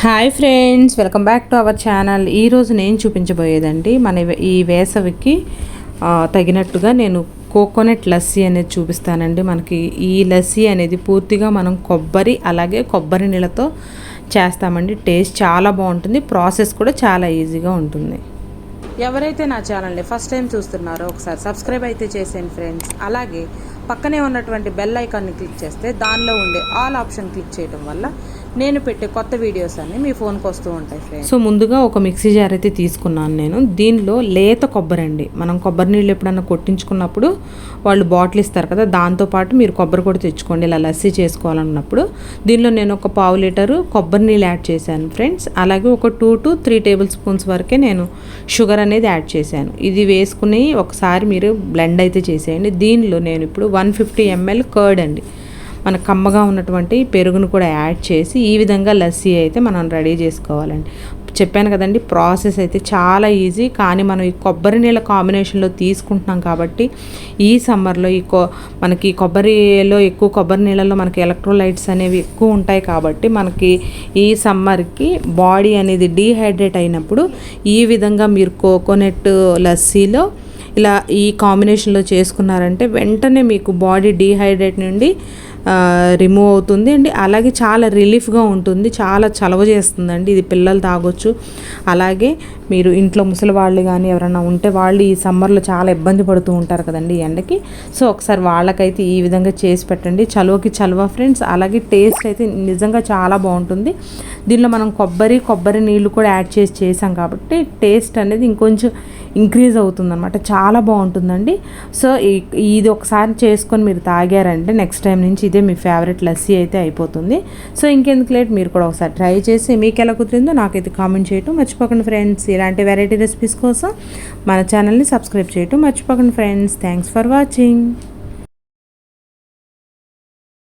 Hi friends, welcome back to our channel. ఈరోజు నేను చూపించబోయేదండి మన ఈ వేసవికి తగినట్టుగా నేను కోకోనట్ లస్సీ అనేది చూపిస్తానండి. మనకి ఈ లస్సీ అనేది పూర్తిగా మనం కొబ్బరి అలాగే కొబ్బరి నీళ్ళతో చేస్తామండి. టేస్ట్ చాలా బాగుంటుంది, ప్రాసెస్ కూడా చాలా ఈజీగా ఉంటుంది. ఎవరైతే నా ఛానల్ని ఫస్ట్ టైం చూస్తున్నారో ఒకసారి సబ్స్క్రైబ్ అయితే చేసేయండి ఫ్రెండ్స్. అలాగే పక్కనే ఉన్నటువంటి బెల్ ఐకాన్ని క్లిక్ చేస్తే దానిలో ఉండే ఆల్ ఆప్షన్ క్లిక్ చేయడం వల్ల నేను పెట్టే కొత్త వీడియోస్ అన్నీ మీ ఫోన్కి వస్తూ ఉంటాయి ఫ్రెండ్స్. సో ముందుగా ఒక మిక్సీ జార్ అయితే తీసుకున్నాను నేను. దీనిలో లేత కొబ్బరి అండి. మనం కొబ్బరి నీళ్ళు ఎప్పుడన్నా కొట్టించుకున్నప్పుడు వాళ్ళు బాటిల్ ఇస్తారు కదా, దాంతోపాటు మీరు కొబ్బరి కూడా తెచ్చుకోండి ఇలా లస్సీ చేసుకోవాలన్నప్పుడు. దీనిలో నేను ఒక 1/2 లీటరు కొబ్బరి నీళ్ళు యాడ్ చేశాను ఫ్రెండ్స్. అలాగే ఒక 2 to 3 టేబుల్ స్పూన్స్ వరకే నేను షుగర్ అనేది యాడ్ చేశాను. ఇది వేసుకుని ఒకసారి మీరు బ్లెండ్ అయితే చేసేయండి. దీనిలో నేను ఇప్పుడు 150 ml కర్డ్ అండి, మన కమ్మగా ఉన్నటువంటి పెరుగును కూడా యాడ్ చేసి ఈ విధంగా లస్సీ అయితే మనం రెడీ చేసుకోవాలండి. చెప్పాను కదండి, ప్రాసెస్ అయితే చాలా ఈజీ. కానీ మనం ఈ కొబ్బరి నీళ్ళ కాంబినేషన్లో తీసుకుంటున్నాం కాబట్టి ఈ సమ్మర్లో మనకి కొబ్బరిలో ఎక్కువ కొబ్బరి నీళ్ళలో మనకి ఎలక్ట్రోలైట్స్ అనేవి ఎక్కువ ఉంటాయి కాబట్టి మనకి ఈ సమ్మర్కి బాడీ అనేది డీహైడ్రేట్ అయినప్పుడు ఈ విధంగా మీరు కోకోనట్ లస్సీలో ఇలా ఈ కాంబినేషన్లో చేసుకున్నారంటే వెంటనే మీకు బాడీ డీహైడ్రేట్ నుండి రిమూవ్ అవుతుంది అండి. అలాగే చాలా రిలీఫ్గా ఉంటుంది, చాలా చలవ చేస్తుందండి. ఇది పిల్లలు తాగొచ్చు. అలాగే మీరు ఇంట్లో ముసలి వాళ్ళు కానీ ఎవరైనా ఉంటే వాళ్ళు ఈ సమ్మర్లో చాలా ఇబ్బంది పడుతూ ఉంటారు కదండి ఎండకి. సో ఒకసారి వాళ్ళకైతే ఈ విధంగా చేసి పెట్టండి. చలువకి చలువ ఫ్రెండ్స్. అలాగే టేస్ట్ అయితే నిజంగా చాలా బాగుంటుంది. దీనిలో మనం కొబ్బరి నీళ్ళు కూడా యాడ్ చేసాం కాబట్టి టేస్ట్ అనేది ఇంకొంచెం ఇంక్రీజ్ అవుతుందన్నమాట. చాలా బాగుంటుందండి. సో ఇది ఒకసారి చేసుకొని మీరు తాగారంటే నెక్స్ట్ టైం నుంచి ఇదే మీ ఫేవరెట్ లస్సీ అయితే అయిపోతుంది. సో ఇంకెందుకు లేట్, మీరు కూడా ఒకసారి ట్రై చేసి మీకు ఎలా కుదిరిందో నాకైతే కామెంట్ చేయటం మర్చిపోకండి ఫ్రెండ్స్. ఇలాంటి వెరైటీ రెసిపీస్ కోసం మన ఛానల్ని సబ్స్క్రైబ్ చేయటం మర్చిపోకండి ఫ్రెండ్స్. Thanks for watching.